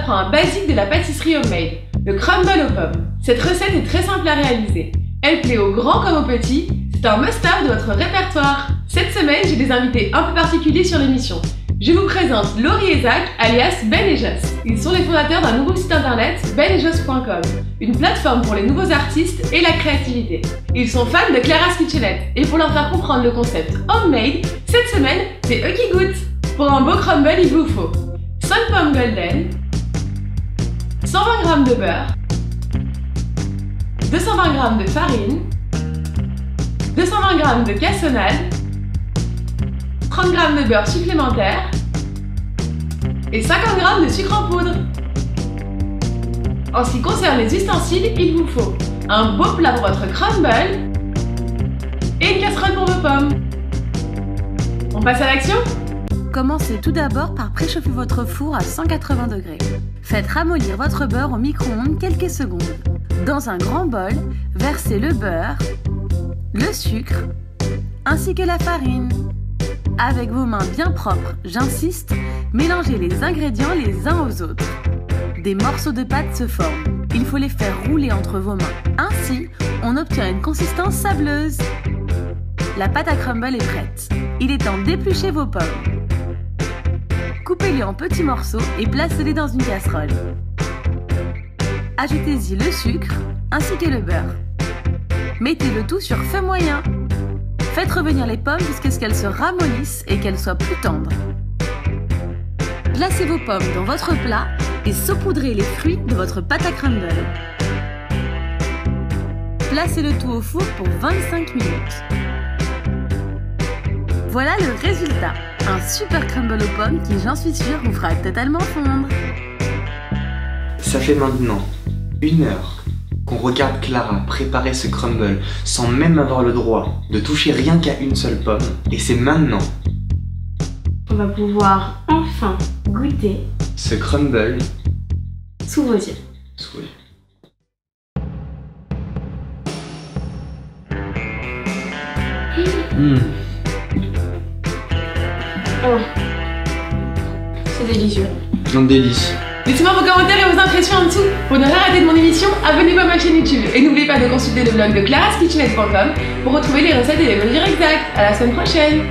apprend un basique de la pâtisserie homemade, le crumble aux pommes. Cette recette est très simple à réaliser. Elle plaît aux grands comme aux petits, c'est un must-have de votre répertoire. Cette semaine, j'ai des invités un peu particuliers sur l'émission. Je vous présente Laurie et Zach, alias Ben et Joss. Ils sont les fondateurs d'un nouveau site internet, benetjoss.com, une plateforme pour les nouveaux artistes et la créativité. Ils sont fans de Clara's Kitchenette, et pour leur faire comprendre le concept homemade, cette semaine, c'est eux qui goûtent. Pour un beau crumble, il vous faut 5 pommes golden, 120 g de beurre, 220 g de farine, 220 g de cassonade, 30 g de beurre supplémentaire et 50 g de sucre en poudre. En ce qui concerne les ustensiles, il vous faut un beau plat pour votre crumble et une casserole pour vos pommes. On passe à l'action ? Commencez tout d'abord par préchauffer votre four à 180 degrés. Faites ramollir votre beurre au micro-ondes quelques secondes. Dans un grand bol, versez le beurre, le sucre ainsi que la farine. Avec vos mains bien propres, j'insiste, mélangez les ingrédients les uns aux autres. Des morceaux de pâte se forment. Il faut les faire rouler entre vos mains. Ainsi, on obtient une consistance sableuse. La pâte à crumble est prête. Il est temps d'éplucher vos pommes. Coupez-les en petits morceaux et placez-les dans une casserole. Ajoutez-y le sucre ainsi que le beurre. Mettez le tout sur feu moyen. Faites revenir les pommes jusqu'à ce qu'elles se ramollissent et qu'elles soient plus tendres. Placez vos pommes dans votre plat et saupoudrez les fruits de votre pâte à crumble. Placez le tout au four pour 25 minutes. Voilà le résultat. Un super crumble aux pommes qui, j'en suis sûre, vous fera totalement fondre. Ça fait maintenant 1 heure qu'on regarde Clara préparer ce crumble sans même avoir le droit de toucher rien qu'à une seule pomme. Et c'est maintenant on va pouvoir enfin goûter ce crumble sous vos yeux. Sous vos yeux. Oh, c'est délicieux. Un délice. Laissez-moi vos commentaires et vos impressions en dessous. Pour ne rien rater de mon émission, abonnez-vous à ma chaîne YouTube. Et n'oubliez pas de consulter le blog de claraskitchenette.com pour retrouver les recettes et les mesures exactes. À la semaine prochaine.